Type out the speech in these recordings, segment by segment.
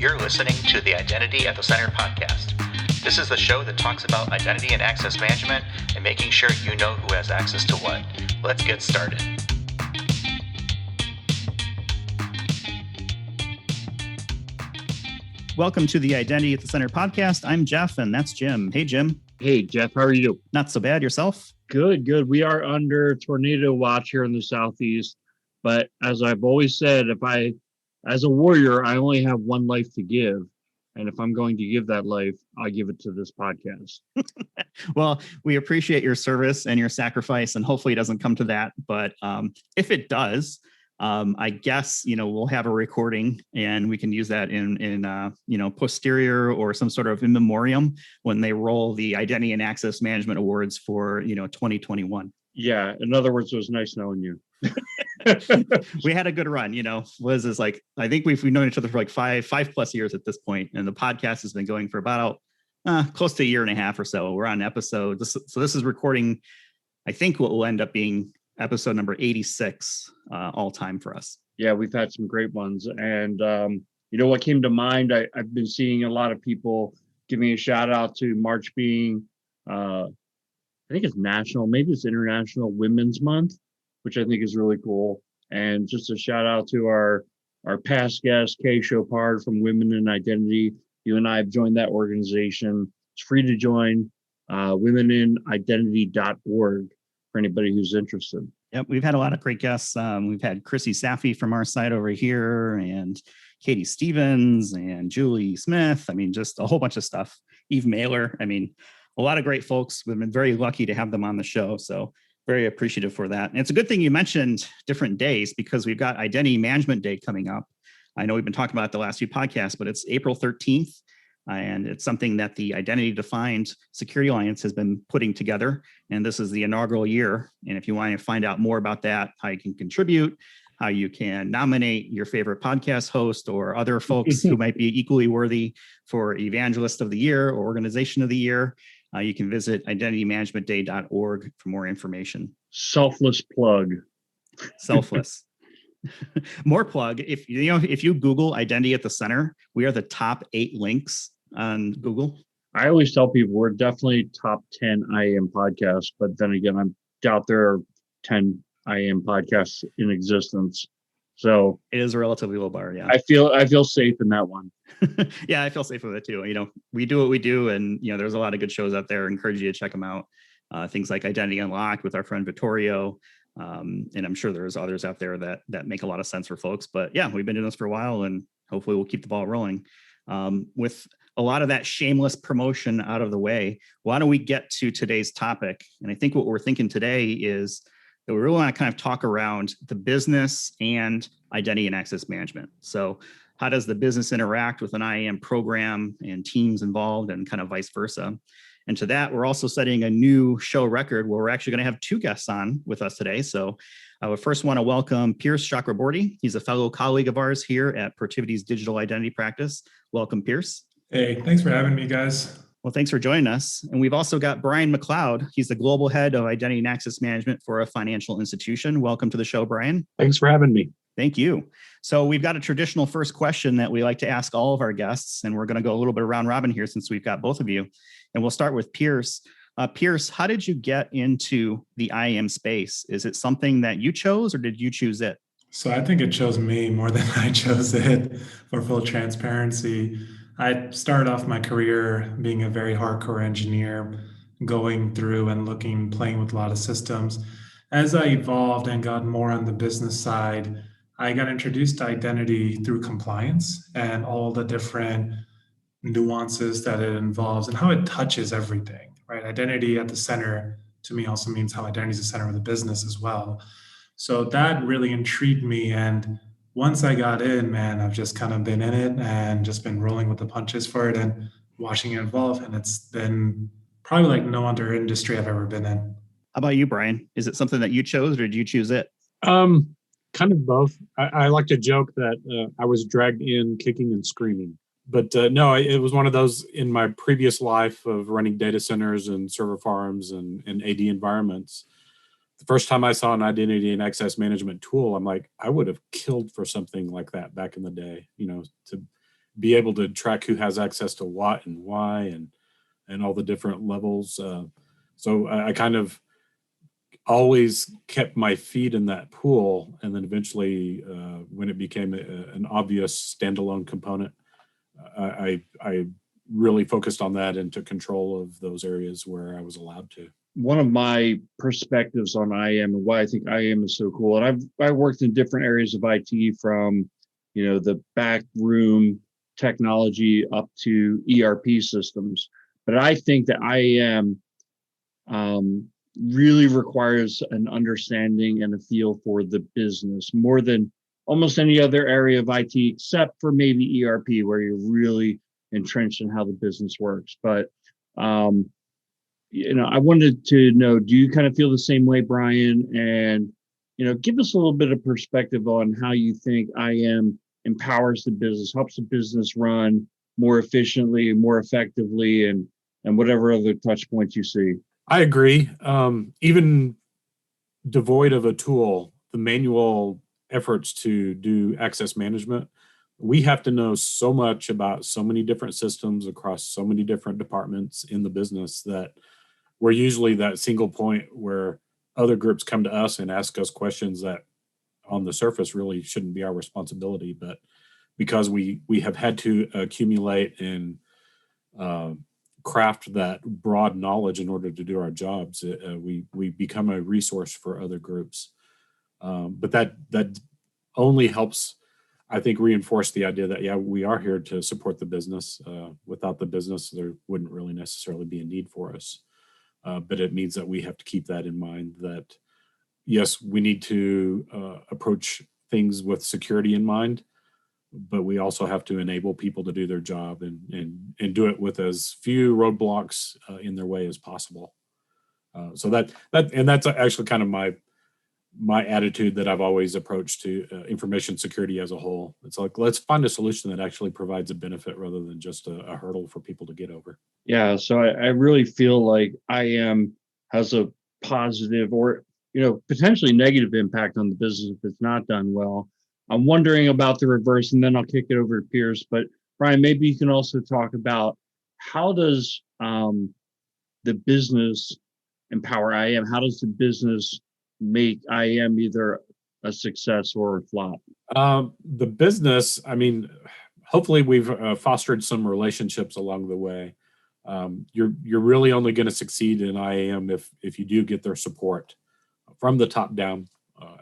You're listening to the Identity at the Center podcast. This is the show that talks about identity and access management and making sure you know who has access to what. Let's get started. Welcome to the Identity at the Center podcast. I'm Jeff, and that's Jim. Hey, Jim. Hey, Jeff, how are you? Not so bad. Yourself? Good. We are under tornado watch here in the Southeast. But as I've always said, as a warrior, I only have one life to give. And if I'm going to give that life, I give it to this podcast. Well, we appreciate your service and your sacrifice, and hopefully it doesn't come to that. But if it does, I guess, we'll have a recording and we can use that in posterior or some sort of in memoriam when they roll the Identity and Access Management Awards for, 2021. Yeah. In other words, it was nice knowing you. We had a good run, Liz is like, I think we've known each other for like five plus years at this point, and the podcast has been going for about close to a year and a half or so. We're on episode. So this is recording, I think, what will end up being episode number 86 all time for us. Yeah, we've had some great ones. And what came to mind, I've been seeing a lot of people giving a shout out to March being, I think it's national, maybe it's International Women's Month, which I think is really cool. And just a shout out to our past guest, Kay Chopard from Women in Identity. You and I have joined that organization. It's free to join, womeninidentity.org for anybody who's interested. Yep, we've had a lot of great guests. We've had Chrissy Safi from our side over here, and Katie Stevens and Julie Smith. I mean, just a whole bunch of stuff. Eve Mailer. I mean, a lot of great folks. We've been very lucky to have them on the show. So very appreciative for that. And it's a good thing you mentioned different days, because we've got Identity Management Day coming up. I know we've been talking about it the last few podcasts, but it's April 13th. And it's something that the Identity Defined Security Alliance has been putting together. And this is the inaugural year. And if you want to find out more about that, how you can contribute, how you can nominate your favorite podcast host or other folks who might be equally worthy for Evangelist of the Year or Organization of the Year, you can visit identitymanagementday.org for more information. Selfless plug. Selfless. More plug. If you Google Identity at the Center, we are the top 8 links on Google. I always tell people we're definitely top 10 IAM podcasts, but then again, I doubt there are 10 IAM podcasts in existence. So it is a relatively low bar. Yeah. I feel safe in that one. Yeah, I feel safe with it too. We do what we do, and there's a lot of good shows out there. I encourage you to check them out. Things like Identity Unlocked with our friend Vittorio. And I'm sure there's others out there that make a lot of sense for folks. But yeah, we've been doing this for a while, and hopefully we'll keep the ball rolling. With a lot of that shameless promotion out of the way, why don't we get to today's topic? And I think what we're thinking today is that we really want to kind of talk around the business and identity and access management. So how does the business interact with an IAM program and teams involved, and kind of vice versa? And to that, we're also setting a new show record where we're actually going to have 2 guests on with us today. So I would first want to welcome Pierce Chakraborty. He's a fellow colleague of ours here at Protiviti's digital identity practice. Welcome, Pierce. Hey, thanks for having me, guys. Well, thanks for joining us. And we've also got Bryan Macleod. He's the global head of identity and access management for a financial institution. Welcome to the show, Bryan. Thanks for having me. Thank you. So we've got a traditional first question that we like to ask all of our guests, and we're going to go a little bit round robin here since we've got both of you. And we'll start with Pierce. Pierce, how did you get into the IAM space? Is it something that you chose, or did you choose it? So I think it chose me more than I chose it, for full transparency. I started off my career being a very hardcore engineer, going through and playing with a lot of systems. As I evolved and got more on the business side, I got introduced to identity through compliance and all the different nuances that it involves and how it touches everything, right? Identity at the center, to me, also means how identity is the center of the business as well. So that really intrigued me. And once I got in, man, I've just kind of been in it and just been rolling with the punches for it and watching it evolve. And it's been probably like no other industry I've ever been in. How about you, Bryan? Is it something that you chose, or did you choose it? Kind of both. I like to joke that I was dragged in kicking and screaming. But no, it was one of those in my previous life of running data centers and server farms and AD environments. The first time I saw an identity and access management tool, I'm like, I would have killed for something like that back in the day, to be able to track who has access to what and why, and all the different levels. So I kind of always kept my feet in that pool, and then eventually, when it became an obvious standalone component, I really focused on that and took control of those areas where I was allowed to. One of my perspectives on IAM and why I think IAM is so cool, and I worked in different areas of IT, from the back room technology up to ERP systems, but I think that IAM really requires an understanding and a feel for the business more than almost any other area of IT, except for maybe ERP, where you're really entrenched in how the business works. But I wanted to know, do you kind of feel the same way, Bryan? And give us a little bit of perspective on how you think IAM empowers the business, helps the business run more efficiently, more effectively, and whatever other touch points you see. I agree. Even devoid of a tool, the manual efforts to do access management, we have to know so much about so many different systems across so many different departments in the business that we're usually that single point where other groups come to us and ask us questions that on the surface really shouldn't be our responsibility. But because we have had to accumulate and craft that broad knowledge in order to do our jobs, we become a resource for other groups. But that only helps, I think, reinforce the idea that, we are here to support the business. Without the business, there wouldn't really necessarily be a need for us. But it means that we have to keep that in mind, that yes, we need to approach things with security in mind, but we also have to enable people to do their job and do it with as few roadblocks in their way as possible. So that's actually kind of my attitude that I've always approached to information security as a whole. It's like, let's find a solution that actually provides a benefit rather than just a hurdle for people to get over. Yeah, so I really feel like IAM has a positive or potentially negative impact on the business if it's not done well. I'm wondering about the reverse, and then I'll kick it over to Pierce. But Bryan, maybe you can also talk about, how does the business empower IAM? How does the business make IAM either a success or a flop? The business, hopefully we've fostered some relationships along the way. You're really only going to succeed in IAM if you do get their support from the top down.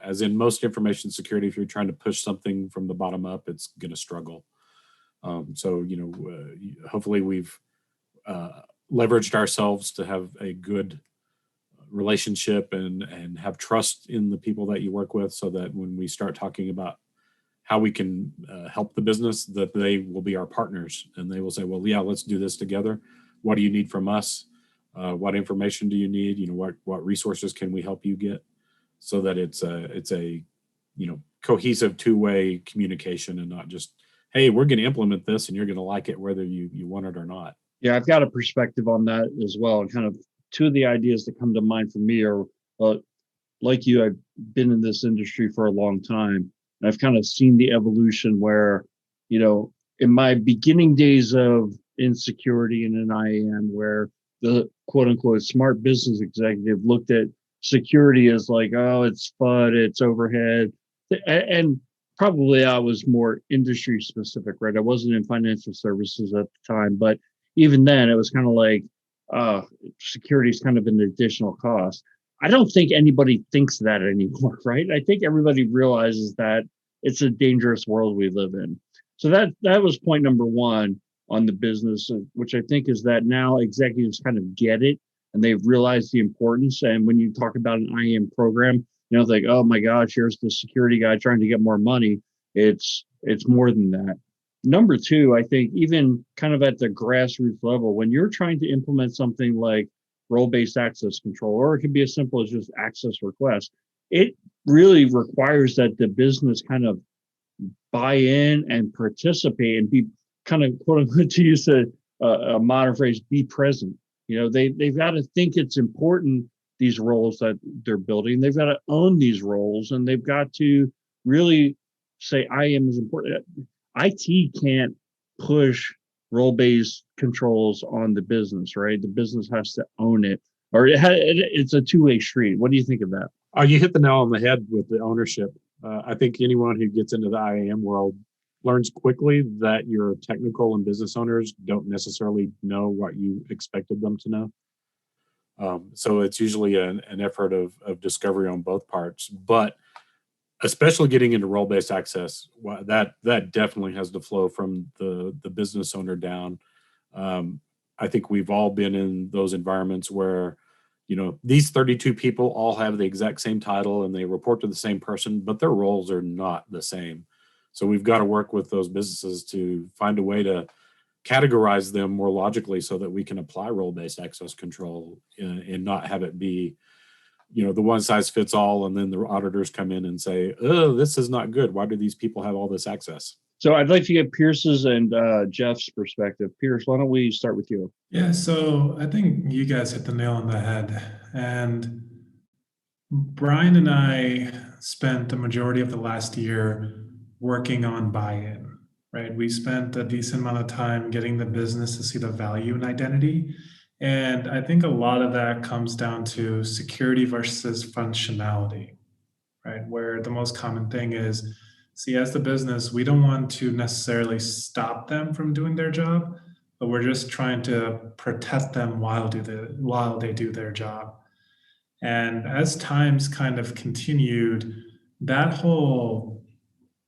As in most information security, if you're trying to push something from the bottom up, it's going to struggle. So hopefully we've leveraged ourselves to have a good relationship and have trust in the people that you work with, so that when we start talking about how we can help the business, that they will be our partners, and they will say, well, yeah, let's do this together. What do you need from us? What information do you need? What resources can we help you get? So that it's a cohesive two-way communication, and not just, hey, we're going to implement this and you're going to like it whether you want it or not. Yeah, I've got a perspective on that as well. And kind of two of the ideas that come to mind for me are, like you, I've been in this industry for a long time, and I've kind of seen the evolution where, in my beginning days of insecurity and in IAM, where the quote unquote smart business executive looked at security as like, oh, it's FUD, it's overhead. And probably I was more industry specific, right? I wasn't in financial services at the time, but even then it was kind of like, security is kind of an additional cost. I don't think anybody thinks that anymore, right? I think everybody realizes that it's a dangerous world we live in. So that was point number one on the business, which I think is that now executives kind of get it and they've realized the importance. And when you talk about an IAM program, it's like, oh my gosh, here's the security guy trying to get more money. It's more than that. Number two, I think even kind of at the grassroots level, when you're trying to implement something like role-based access control, or it could be as simple as just access requests, it really requires that the business kind of buy in and participate and be kind of, quote unquote, to use a modern phrase, be present. They've got to think it's important, these roles that they're building. They've got to own these roles, and they've got to really say IAM is important. IT can't push role-based controls on the business, right? The business has to own it, or it's a two-way street. What do you think of that? Oh, you hit the nail on the head with the ownership. I think anyone who gets into the IAM world learns quickly that your technical and business owners don't necessarily know what you expected them to know. So it's usually an effort of discovery on both parts, but especially getting into role-based access, that definitely has to flow from the business owner down. I think we've all been in those environments where, these 32 people all have the exact same title and they report to the same person, but their roles are not the same. So we've got to work with those businesses to find a way to categorize them more logically so that we can apply role-based access control and not have it be, the one size fits all. And then the auditors come in and say, oh, this is not good. Why do these people have all this access? So I'd like to get Pierce's and Jeff's perspective. Pierce, why don't we start with you? Yeah, so I think you guys hit the nail on the head. And Bryan and I spent the majority of the last year working on buy-in, right? We spent a decent amount of time getting the business to see the value in identity. And I think a lot of that comes down to security versus functionality, right? Where the most common thing is, see, as the business, we don't want to necessarily stop them from doing their job, but we're just trying to protect them while they do their job. And as times kind of continued, that whole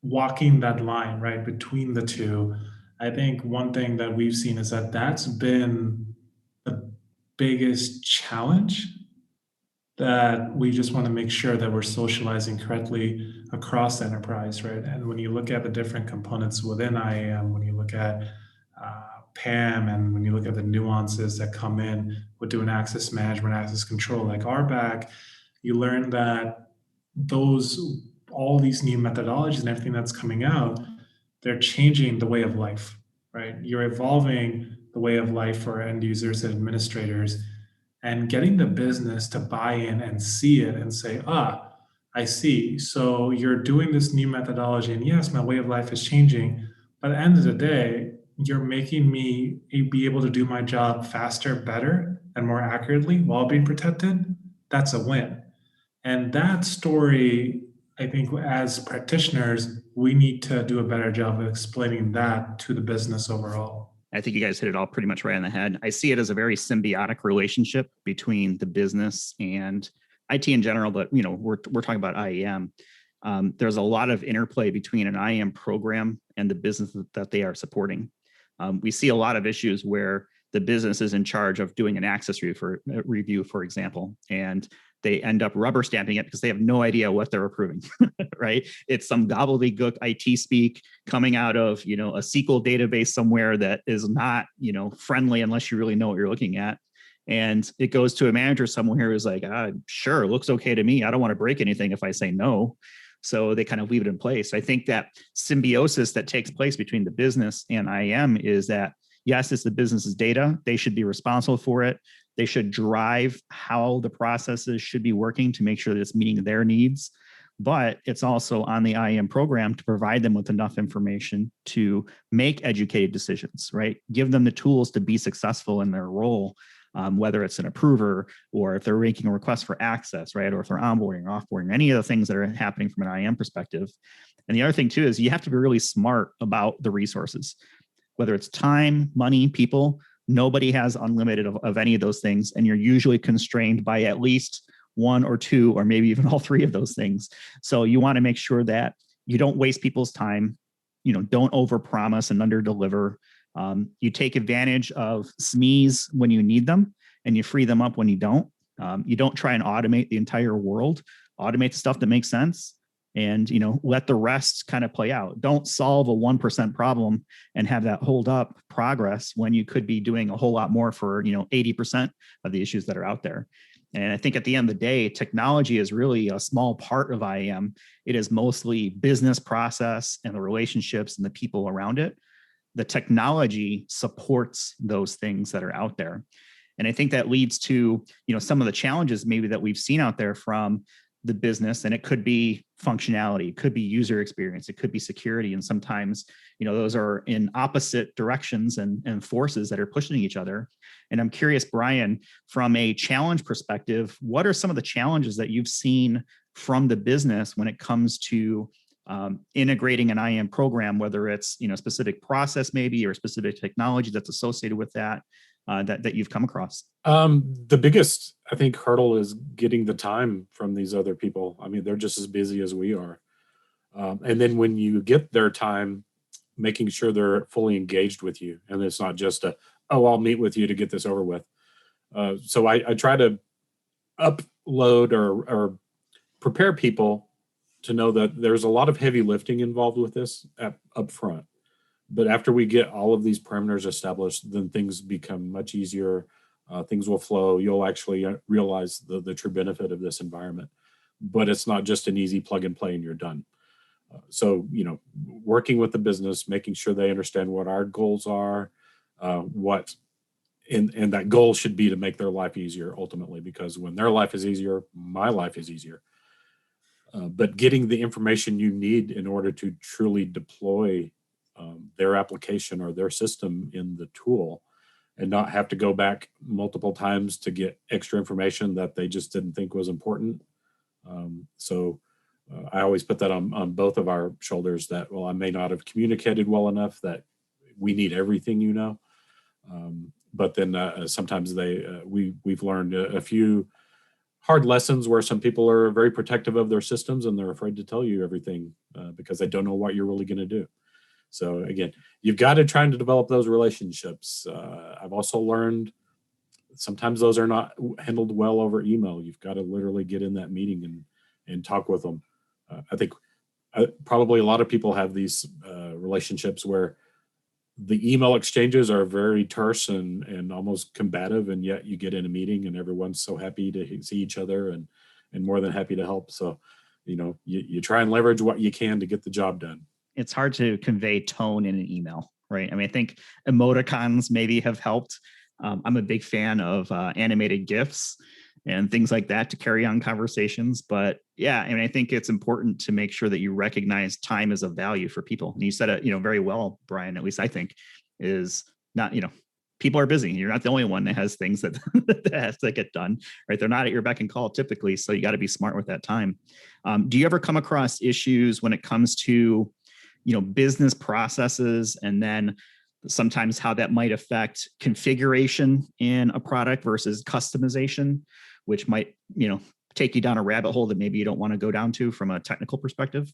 walking that line, right, between the two, I think one thing that we've seen is that that's been the biggest challenge, that we just want to make sure that we're socializing correctly across the enterprise, right? And when you look at the different components within IAM, when you look at PAM, and when you look at the nuances that come in with doing access management, access control, like RBAC, you learn that all these new methodologies and everything that's coming out, they're changing the way of life, right? You're evolving the way of life for end users and administrators, and getting the business to buy in and see it and say, I see. So you're doing this new methodology, and yes, my way of life is changing. But at the end of the day, you're making me be able to do my job faster, better, and more accurately while being protected. That's a win. And that story, I think as practitioners, we need to do a better job of explaining that to the business overall. I think you guys hit it all pretty much right on the head. I see it as a very symbiotic relationship between the business and IT in general, but we're talking about IAM. There's a lot of interplay between an IAM program and the business that they are supporting. We see a lot of issues where the business is in charge of doing an access review, for example, and they end up rubber stamping it because they have no idea what they're approving, right? It's some gobbledygook IT speak coming out of, a SQL database somewhere that is not, friendly unless you really know what you're looking at. And it goes to a manager somewhere who's like, sure, looks okay to me. I don't want to break anything if I say no. So they kind of leave it in place. I think that symbiosis that takes place between the business and IAM is that, yes, it's the business's data. They should be responsible for it. They should drive how the processes should be working to make sure that it's meeting their needs. But it's also on the IAM program to provide them with enough information to make educated decisions, right? Give them the tools to be successful in their role, whether it's an approver or if they're making a request for access, right? Or if they're onboarding or offboarding, any of the things that are happening from an IAM perspective. And the other thing too is you have to be really smart about the resources, whether it's time, money, people. Nobody has unlimited of any of those things. And you're usually constrained by at least one or two, or maybe even all three of those things. So you want to make sure that you don't waste people's time, don't overpromise and underdeliver. You take advantage of SMEs when you need them and you free them up when you don't. You don't try and automate the entire world, automate the stuff that makes sense. And, let the rest kind of play out. Don't solve a 1% problem and have that hold up progress when you could be doing a whole lot more for, 80% of the issues that are out there. And I think at the end of the day, technology is really a small part of IAM. It is mostly business process and the relationships and the people around it. The technology supports those things that are out there. And I think that leads to, some of the challenges maybe that we've seen out there from the business, and it could be functionality, it could be user experience, it could be security. And sometimes, those are in opposite directions and forces that are pushing each other. And I'm curious, Bryan, from a challenge perspective, what are some of the challenges that you've seen from the business when it comes to integrating an IAM program, whether it's, specific process maybe, or specific technology that's associated with that, that you've come across? The biggest, I think, hurdle is getting the time from these other people. I mean, they're just as busy as we are. And then when you get their time, making sure they're fully engaged with you. And it's not just I'll meet with you to get this over with. So I try to upload or prepare people to know that there's a lot of heavy lifting involved with this up front. But after we get all of these parameters established, then things become much easier. Things will flow. You'll actually realize the true benefit of this environment. But it's not just an easy plug and play and you're done. So, working with the business, making sure they understand what our goals are, and that goal should be to make their life easier ultimately, because when their life is easier, my life is easier. But getting the information you need in order to truly deploy their application or their system in the tool, and not have to go back multiple times to get extra information that they just didn't think was important. So I always put that on both of our shoulders that, well, I may not have communicated well enough that we need everything, but then sometimes we've learned a few hard lessons where some people are very protective of their systems and they're afraid to tell you everything because they don't know what you're really going to do. So again, you've got to try to develop those relationships. I've also learned sometimes those are not handled well over email. You've got to literally get in that meeting and talk with them. I think probably a lot of people have these relationships where the email exchanges are very terse and almost combative, and yet you get in a meeting and everyone's so happy to see each other and more than happy to help. So, you try and leverage what you can to get the job done. It's hard to convey tone in an email, right? I mean, I think emoticons maybe have helped. I'm a big fan of animated GIFs and things like that to carry on conversations. But yeah, I mean, I think it's important to make sure that you recognize time as a value for people. And you said it, very well, Bryan, at least I think, is not, people are busy. You're not the only one that has things that, that has to get done, right? They're not at your beck and call typically. So you got to be smart with that time. Do you ever come across issues when it comes to, business processes, and then sometimes how that might affect configuration in a product versus customization, which might, take you down a rabbit hole that maybe you don't want to go down to from a technical perspective?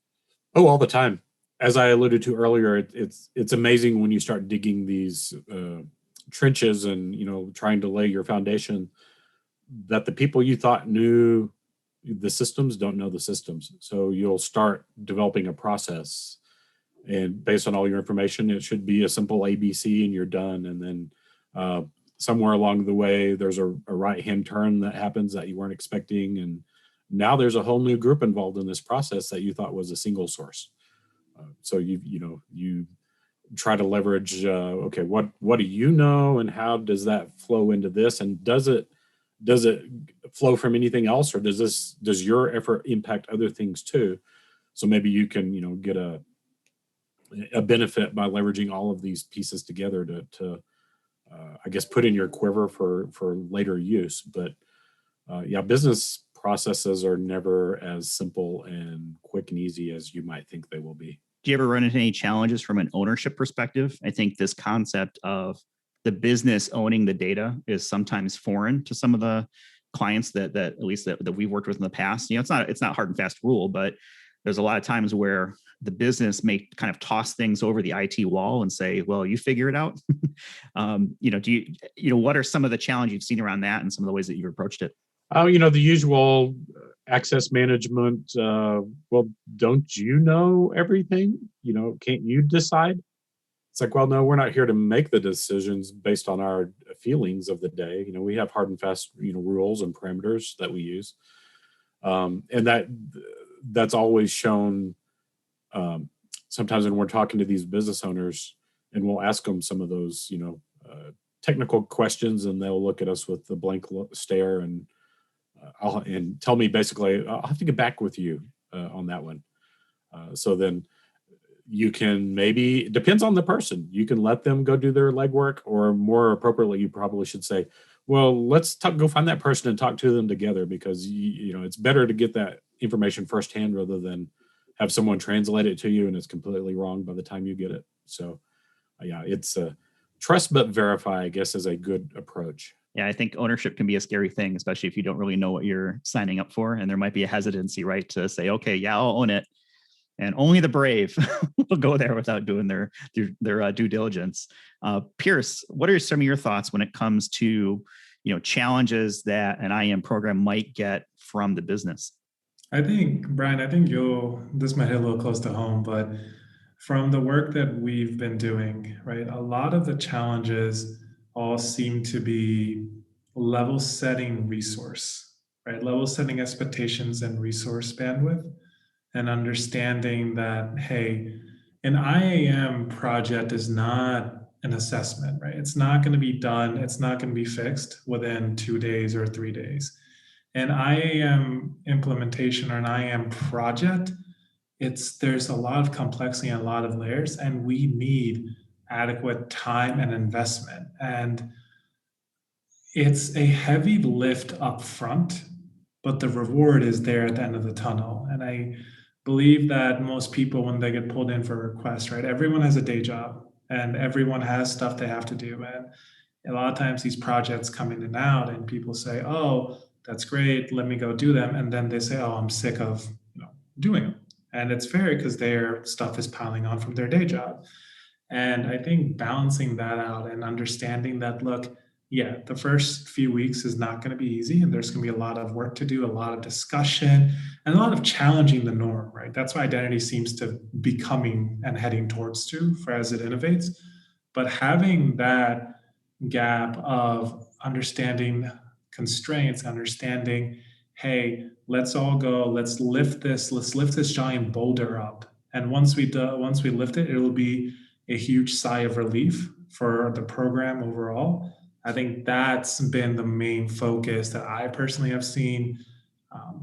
Oh, all the time. As I alluded to earlier, it's amazing when you start digging these trenches and, trying to lay your foundation, that the people you thought knew the systems don't know the systems. So you'll start developing a process, and based on all your information, it should be a simple ABC and you're done. And then somewhere along the way, there's a right-hand turn that happens that you weren't expecting. And now there's a whole new group involved in this process that you thought was a single source. So you try to leverage, okay, what do you know, and how does that flow into this? And does it flow from anything else, or does your effort impact other things too? So maybe you can, get a benefit by leveraging all of these pieces together to I guess, put in your quiver for later use. But yeah, business processes are never as simple and quick and easy as you might think they will be. Do you ever run into any challenges from an ownership perspective? I think this concept of the business owning the data is sometimes foreign to some of the clients that at least that we've worked with in the past. It's not hard and fast rule, but there's a lot of times where the business may kind of toss things over the IT wall and say, well, you figure it out. What are some of the challenges you've seen around that and some of the ways that you've approached it? The usual access management. Well, don't you know everything? Can't you decide? It's like, well, no, we're not here to make the decisions based on our feelings of the day. We have hard and fast, rules and parameters that we use. And that's always shown. Sometimes when we're talking to these business owners, and we'll ask them some of those, technical questions, and they'll look at us with the blank stare, and and tell me basically, I'll have to get back with you on that one. So then you can maybe, depends on the person, you can let them go do their legwork, or more appropriately, you probably should say, well, let's go find that person and talk to them together, because it's better to get that information firsthand rather than have someone translate it to you and it's completely wrong by the time you get it. So yeah, it's trust but verify, I guess, is a good approach. Yeah, I think ownership can be a scary thing, especially if you don't really know what you're signing up for. And there might be a hesitancy, right, to say, okay, yeah, I'll own it. And only the brave will go there without doing their due diligence. Pierce, what are some of your thoughts when it comes to challenges that an IAM program might get from the business? I think, Bryan, this might hit a little close to home, but from the work that we've been doing, right, a lot of the challenges all seem to be level setting resource, right? Level setting expectations and resource bandwidth, and understanding that, hey, an IAM project is not an assessment, right? It's not going to be done, it's not going to be fixed within 2 days or 3 days. An IAM implementation or an IAM project, there's a lot of complexity and a lot of layers, and we need adequate time and investment. And it's a heavy lift up front, but the reward is there at the end of the tunnel. And I believe that most people, when they get pulled in for a request, right, everyone has a day job and everyone has stuff they have to do. And a lot of times these projects come in and out, and people say, oh, that's great, let me go do them. And then they say, oh, I'm sick of doing them. And it's fair, because their stuff is piling on from their day job. And I think balancing that out and understanding that, look, yeah, the first few weeks is not going to be easy, and there's going to be a lot of work to do, a lot of discussion, and a lot of challenging the norm, right? That's why identity seems to be coming and heading towards for as it innovates. But having that gap of understanding constraints, understanding, hey, let's all go, let's lift this giant boulder up. And once we lift it, it'll be a huge sigh of relief for the program overall. I think that's been the main focus that I personally have seen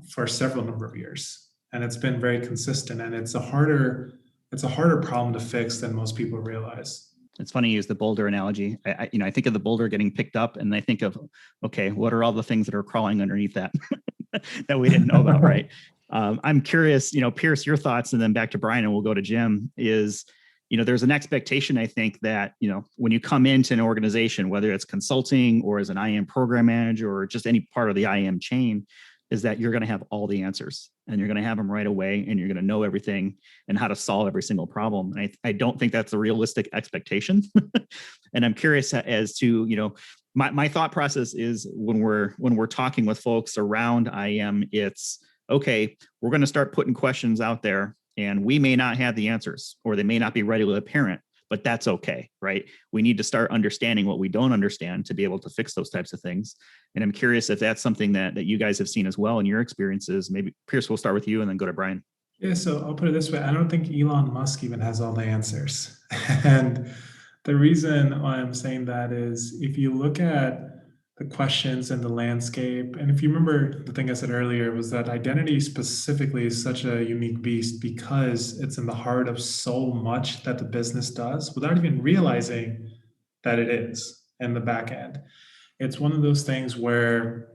for several number of years, and it's been very consistent. And it's a harder problem to fix than most people realize. It's funny you use the boulder analogy. I think of the boulder getting picked up, and I think of, okay, what are all the things that are crawling underneath that that we didn't know about, right? I'm curious, Pierce, your thoughts, and then back to Bryan, and we'll go to Jim. Is there's an expectation, I think, that, when you come into an organization, whether it's consulting or as an IAM program manager or just any part of the IAM chain, is that you're going to have all the answers, and you're going to have them right away, and you're going to know everything and how to solve every single problem. And I don't think that's a realistic expectation. And I'm curious as to, my thought process is when we're talking with folks around IAM, it's okay, we're going to start putting questions out there, and we may not have the answers, or they may not be readily apparent, but that's okay, right? We need to start understanding what we don't understand to be able to fix those types of things. And I'm curious if that's something that you guys have seen as well in your experiences. Maybe Pierce, we'll start with you and then go to Bryan. Yeah, so I'll put it this way. I don't think Elon Musk even has all the answers. And the reason why I'm saying that is, if you look at the questions and the landscape, and if you remember, the thing I said earlier was that identity specifically is such a unique beast because it's in the heart of so much that the business does without even realizing that it is in the back end. It's one of those things where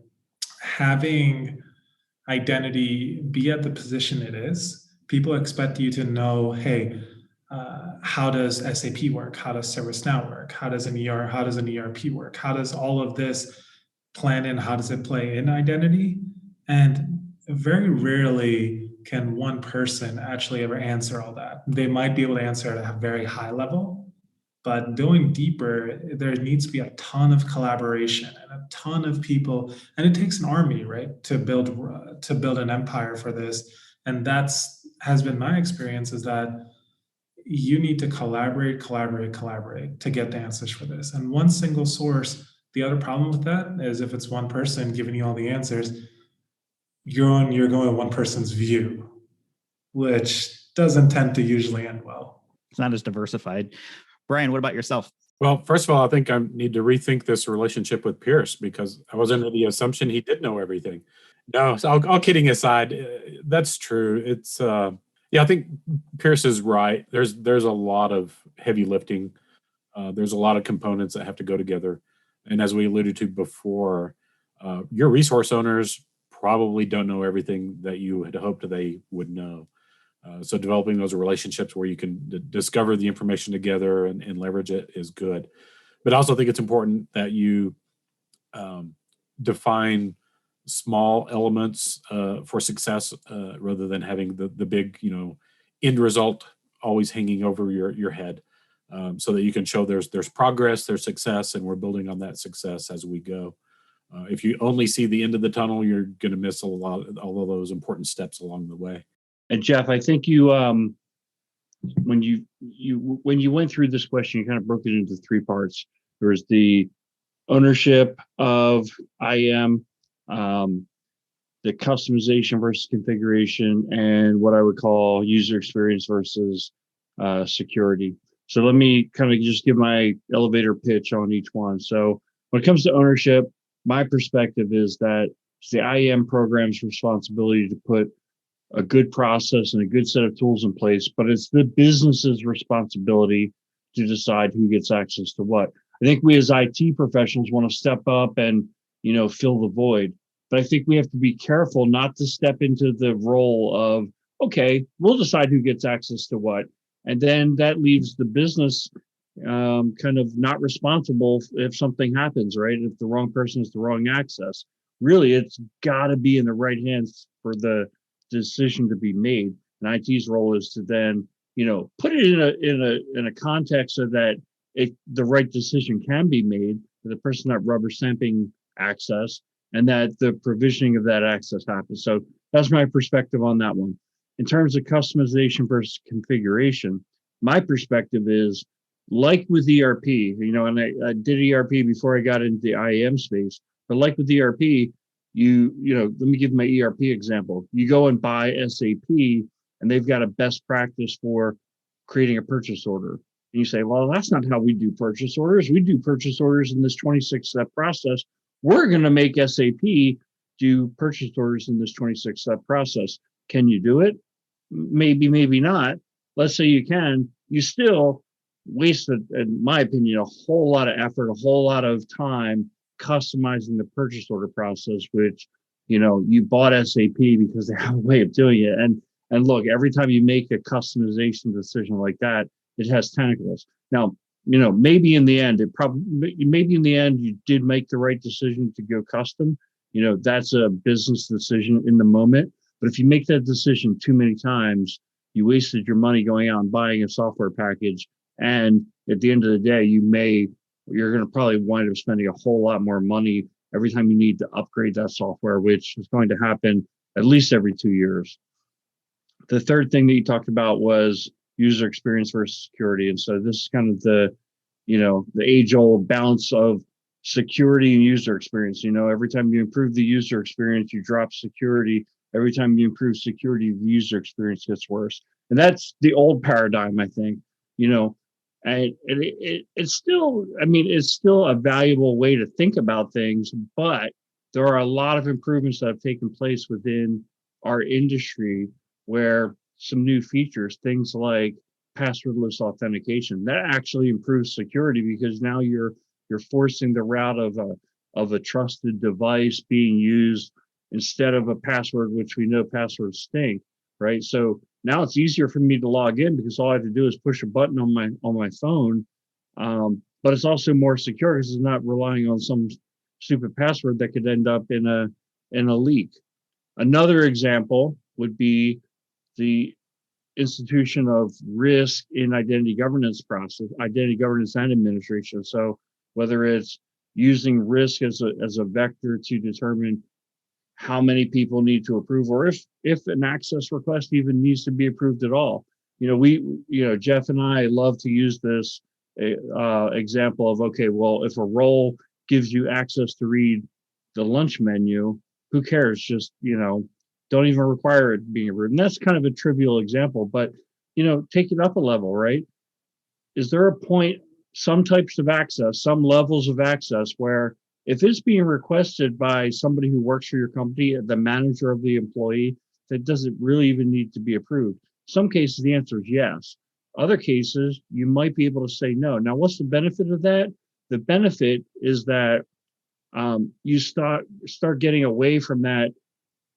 having identity be at the position it is, people expect you to know, hey, how does SAP work? How does ServiceNow work? How does an ERP work? How does all of this plan in? How does it play in identity? And very rarely can one person actually ever answer all that. They might be able to answer at a very high level, but going deeper, there needs to be a ton of collaboration and a ton of people, and it takes an army, right, to build an empire for this. And has been my experience, is that you need to collaborate to get the answers for this. And one single source, the other problem with that is, if it's one person giving you all the answers, you're going with one person's view, which doesn't tend to usually end well. It's not as diversified. Bryan, what about yourself? Well, first of all, I think I need to rethink this relationship with Pierce, because I was under the assumption he did know everything. No, so all kidding aside, that's true. It's yeah, I think Pierce is right. There's a lot of heavy lifting. There's a lot of components that have to go together, and as we alluded to before, your resource owners probably don't know everything that you had hoped they would know. So developing those relationships where you can discover the information together and leverage it is good. But I also think it's important that you define small elements for success rather than having the big, end result always hanging over your head, so that you can show there's progress, there's success, and we're building on that success as we go. If you only see the end of the tunnel, you're going to miss all of those important steps along the way. And Jeff, I think you when you went through this question, you kind of broke it into three parts. There was the ownership of IAM, the customization versus configuration, and what I would call user experience versus security. So let me kind of just give my elevator pitch on each one. So when it comes to ownership, my perspective is that it's the IAM program's responsibility to put a good process and a good set of tools in place, but it's the business's responsibility to decide who gets access to what. I think we as IT professionals want to step up and, fill the void. But I think we have to be careful not to step into the role of, okay, we'll decide who gets access to what. And then that leaves the business kind of not responsible if something happens, right? If the wrong person has the wrong access. Really, it's got to be in the right hands for the decision to be made. And IT's role is to then, put it in a context so that the right decision can be made for the person not rubber stamping access, and that the provisioning of that access happens. So that's my perspective on that one. In terms of customization versus configuration, my perspective is like with ERP, and I did ERP before I got into the IAM space, but like with ERP, let me give my ERP example. You go and buy SAP and they've got a best practice for creating a purchase order. And you say, well, that's not how we do purchase orders. We do purchase orders in this 26-step process. We're going to make SAP do purchase orders in this 26-step process. Can you do it? Maybe, maybe not. Let's say you can. You still wasted, in my opinion, a whole lot of effort, a whole lot of time customizing the purchase order process, which, you bought SAP because they have a way of doing it. And look, every time you make a customization decision like that, it has tentacles. Now, maybe in the end, you did make the right decision to go custom. That's a business decision in the moment. But if you make that decision too many times, you wasted your money going out and buying a software package. And at the end of the day, you're going to probably wind up spending a whole lot more money every time you need to upgrade that software, which is going to happen at least every 2 years. The third thing that you talked about was user experience versus security. And so this is kind of the age-old balance of security and user experience. Every time you improve the user experience, you drop security. Every time you improve security, the user experience gets worse. And that's the old paradigm, I think. And it's still a valuable way to think about things, but there are a lot of improvements that have taken place within our industry where some new features, things like passwordless authentication, that actually improves security because now you're forcing the route of a trusted device being used instead of a password, which we know passwords stink, right? So now it's easier for me to log in because all I have to do is push a button on my phone. But it's also more secure because it's not relying on some stupid password that could end up in a leak. Another example would be the institution of risk in identity governance process, identity governance and administration. So whether it's using risk as a vector to determine how many people need to approve, or if an access request even needs to be approved at all. Jeff and I love to use this example of, okay, well, if a role gives you access to read the lunch menu, who cares? Just, don't even require it being approved. And that's kind of a trivial example, but, take it up a level, right? Is there a point, some types of access, some levels of access where if it's being requested by somebody who works for your company, the manager of the employee, that doesn't really even need to be approved. Some cases, the answer is yes. Other cases, you might be able to say no. Now, what's the benefit of that? The benefit is that you start getting away from that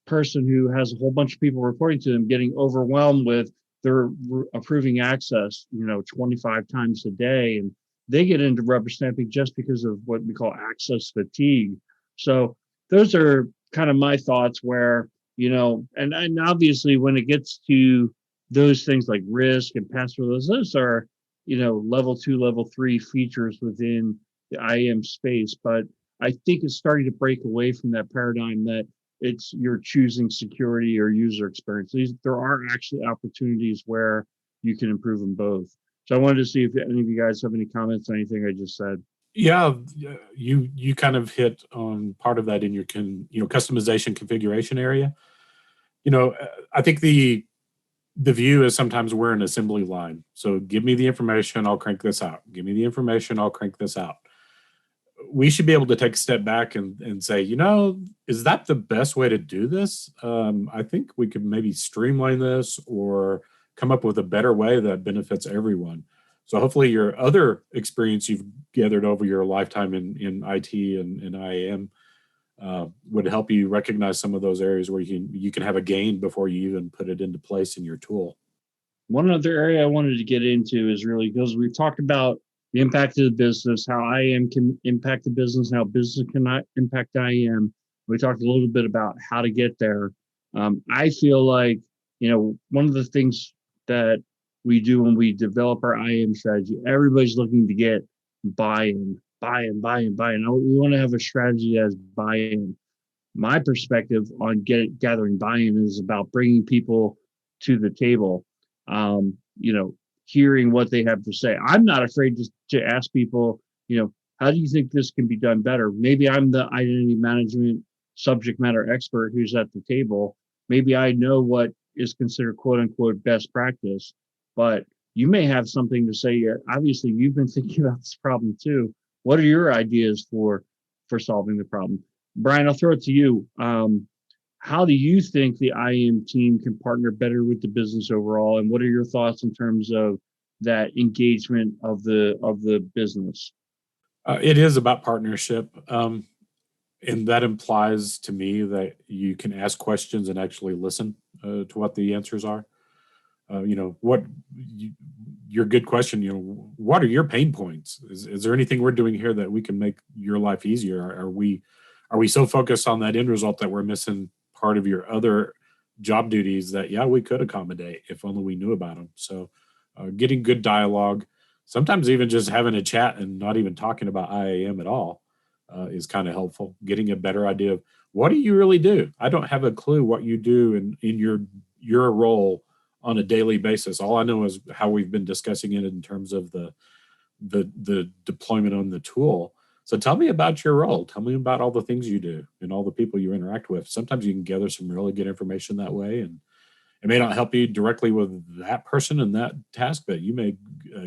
person who has a whole bunch of people reporting to them, getting overwhelmed with their approving access, 25 times a day, and they get into rubber stamping just because of what we call access fatigue. So those are kind of my thoughts where, and obviously when it gets to those things like risk and password, those are, level 2, level 3 features within the IAM space. But I think it's starting to break away from that paradigm that you're choosing security or user experience. There are actually opportunities where you can improve them both. So I wanted to see if any of you guys have any comments on anything I just said. Yeah, you kind of hit on part of that in your customization configuration area. I think the view is sometimes we're an assembly line. So give me the information, I'll crank this out. Give me the information, I'll crank this out. We should be able to take a step back and say, is that the best way to do this? I think we could maybe streamline this or come up with a better way that benefits everyone. So hopefully your other experience you've gathered over your lifetime in IT and IAM would help you recognize some of those areas where you can have a gain before you even put it into place in your tool. One other area I wanted to get into is really because we've talked about the impact of the business, how IAM can impact the business, how business cannot impact IAM. We talked a little bit about how to get there. I feel like, one of the things that we do when we develop our IAM strategy, everybody's looking to get buy-in. We want to have a strategy that has buy-in. My perspective on gathering buy-in is about bringing people to the table. Hearing what they have to say. I'm not afraid to ask people, how do you think this can be done better? Maybe I'm the identity management subject matter expert who's at the table. Maybe I know what is considered quote unquote best practice, but you may have something to say. Obviously, you've been thinking about this problem too. What are your ideas for solving the problem? Bryan, I'll throw it to you. How do you think the IAM team can partner better with the business overall? And what are your thoughts in terms of that engagement of the business? It is about partnership. And that implies to me that you can ask questions and actually listen to what the answers are. Your good question, what are your pain points? Is there anything we're doing here that we can make your life easier? Are we so focused on that end result that we're missing part of your other job duties that, we could accommodate if only we knew about them. So getting good dialogue, sometimes even just having a chat and not even talking about IAM at all is kind of helpful. Getting a better idea of what do you really do? I don't have a clue what you do in your role on a daily basis. All I know is how we've been discussing it in terms of the deployment on the tool. So tell me about your role. Tell me about all the things you do and all the people you interact with. Sometimes you can gather some really good information that way, and it may not help you directly with that person and that task, but you may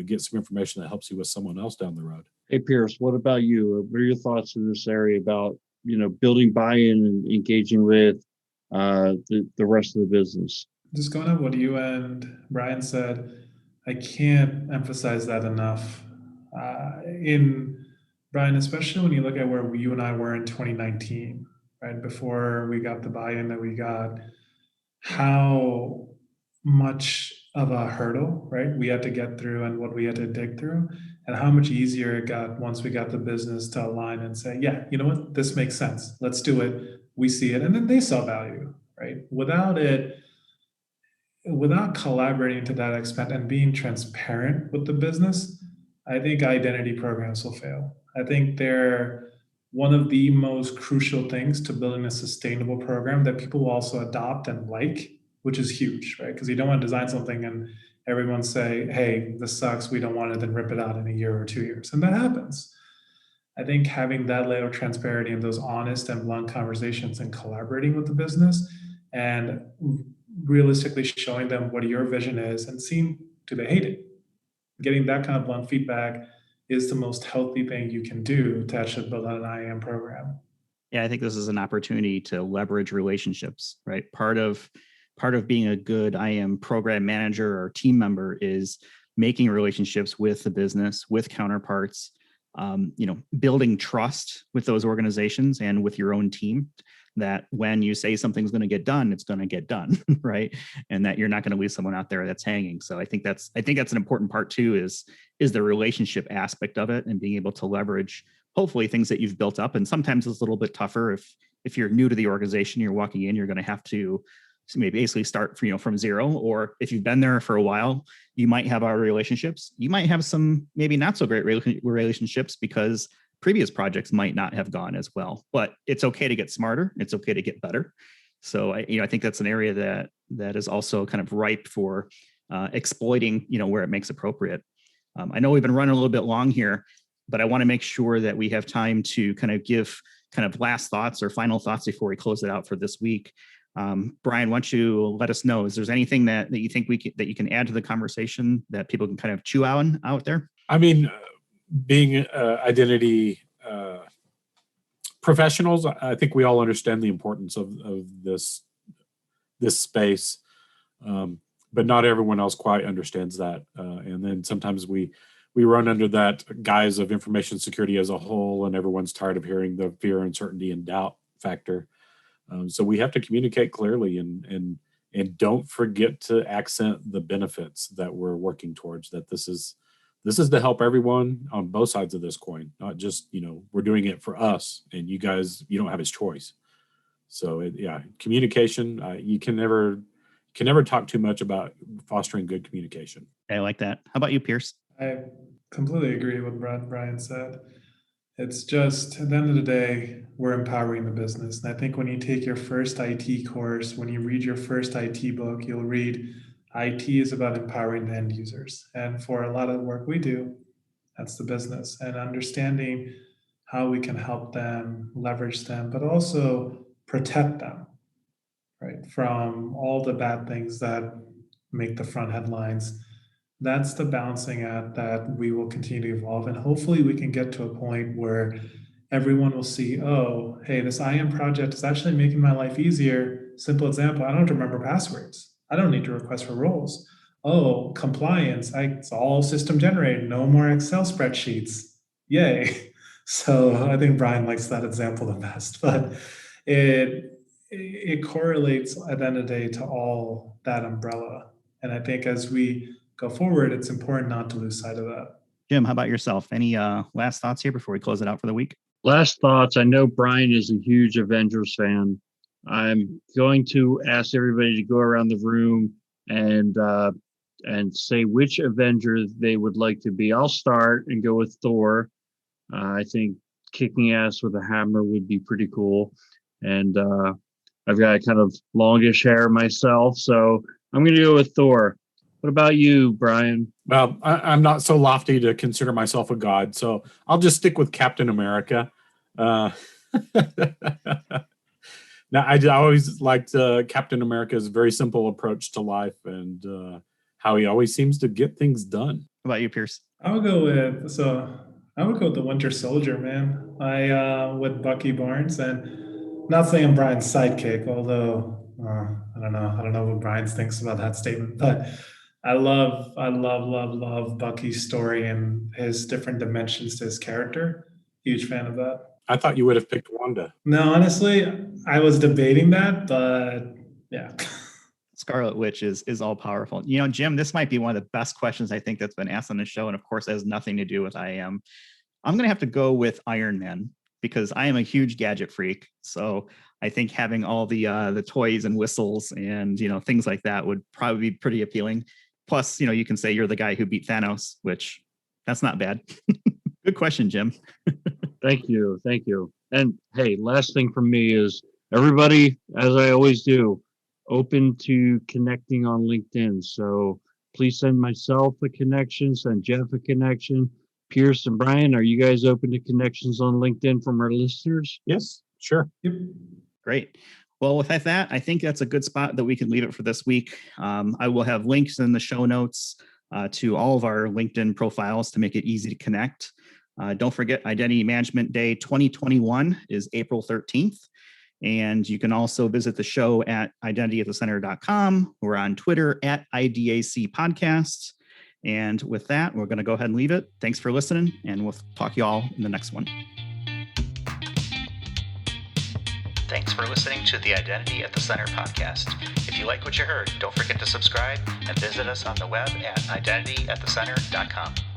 get some information that helps you with someone else down the road. Hey, Pierce, what about you? What are your thoughts in this area about, building buy-in and engaging with the rest of the business? Just going on what you and Bryan said, I can't emphasize that enough. Bryan, especially when you look at where you and I were in 2019, right before we got the buy-in that we got, how much of a hurdle, right, we had to get through and what we had to dig through, and how much easier it got once we got the business to align and say, yeah, you know what, this makes sense. Let's do it. We see it. And then they saw value, right? Without collaborating to that extent and being transparent with the business, I think identity programs will fail. I think they're one of the most crucial things to building a sustainable program that people will also adopt and like, which is huge, right? Because you don't want to design something and everyone say, hey, this sucks, we don't want it, then rip it out in a year or 2 years. And that happens. I think having that layer of transparency and those honest and blunt conversations and collaborating with the business and realistically showing them what your vision is and seeing, do they hate it? Getting that kind of blunt feedback is the most healthy thing you can do to actually build out an IAM program. Yeah, I think this is an opportunity to leverage relationships, right? Part of being a good IAM program manager or team member is making relationships with the business, with counterparts, building trust with those organizations and with your own team, that when you say something's going to get done, it's going to get done, right? And that you're not going to leave someone out there that's hanging. So I think that's an important part too, is the relationship aspect of it, and being able to leverage hopefully things that you've built up. And sometimes it's a little bit tougher if you're new to the organization, you're walking in, you're going to have to maybe basically start from zero. Or if you've been there for a while, you might have our relationships. You might have some maybe not so great relationships because previous projects might not have gone as well. But it's okay to get smarter. It's okay to get better. So I think that's an area that is also kind of ripe for exploiting, where it makes appropriate. I know we've been running a little bit long here, but I want to make sure that we have time to kind of give kind of last thoughts or final thoughts before we close it out for this week. Bryan, why don't you let us know, is there anything that you think that you can add to the conversation that people can kind of chew on out there? I mean, being identity professionals, I think we all understand the importance of this space, but not everyone else quite understands that. And then sometimes we run under that guise of information security as a whole, and everyone's tired of hearing the fear, uncertainty, and doubt factor. So we have to communicate clearly and don't forget to accent the benefits that we're working towards, that this is to help everyone on both sides of this coin, not just, we're doing it for us and you guys, you don't have a choice. So communication, you can never talk too much about fostering good communication. I like that. How about you, Pierce? I completely agree with what Bryan said. It's just, at the end of the day, we're empowering the business. And I think when you take your first IT course, when you read your first IT book, you'll read IT is about empowering the end users. And for a lot of the work we do, that's the business. And understanding how we can help them, leverage them, but also protect them, right, from all the bad things that make the front headlines. That's the balancing act that we will continue to evolve. And hopefully we can get to a point where everyone will see, oh, hey, this IAM project is actually making my life easier. Simple example, I don't have to remember passwords. I don't need to request for roles. Oh, compliance, it's all system generated, no more Excel spreadsheets. Yay. So I think Bryan likes that example the best, but it correlates at the end of the day to all that umbrella. And I think as we go forward, it's important not to lose sight of that. Jim, how about yourself? Any last thoughts here before we close it out for the week? Last thoughts. I know Bryan is a huge Avengers fan. I'm going to ask everybody to go around the room and say which Avenger they would like to be. I'll start and go with Thor. I think kicking ass with a hammer would be pretty cool. And I've got kind of longish hair myself, so I'm going to go with Thor. What about you, Bryan? Well, I'm not so lofty to consider myself a god, so I'll just stick with Captain America. Now, I always liked Captain America's very simple approach to life and how he always seems to get things done. How about you, Pierce? I would go with the Winter Soldier, man. With Bucky Barnes, and not saying I'm Bryan's sidekick, although I don't know what Bryan thinks about that statement, but I love Bucky's story and his different dimensions to his character. Huge fan of that. I thought you would have picked Wanda. No, honestly, I was debating that, but yeah. Scarlet Witch is all powerful. Jim, this might be one of the best questions I think that's been asked on the show, and of course, it has nothing to do with IAM. I'm going to have to go with Iron Man because I am a huge gadget freak. So I think having all the toys and whistles and things like that would probably be pretty appealing. Plus, you can say you're the guy who beat Thanos, which that's not bad. Good question, Jim. Thank you. And hey, last thing from me is everybody, as I always do, open to connecting on LinkedIn. So please send myself a connection, send Jeff a connection. Pierce and Bryan, are you guys open to connections on LinkedIn from our listeners? Yes, sure. Yep. Great. Well, with that, I think that's a good spot that we can leave it for this week. I will have links in the show notes to all of our LinkedIn profiles to make it easy to connect. Don't forget, Identity Management Day 2021 is April 13th. And you can also visit the show at identityatthecenter.com. We're on Twitter at IDAC Podcasts. And with that, we're going to go ahead and leave it. Thanks for listening, and we'll talk to you all in the next one. Thanks for listening to the Identity at the Center podcast. If you like what you heard, don't forget to subscribe and visit us on the web at identityatthecenter.com.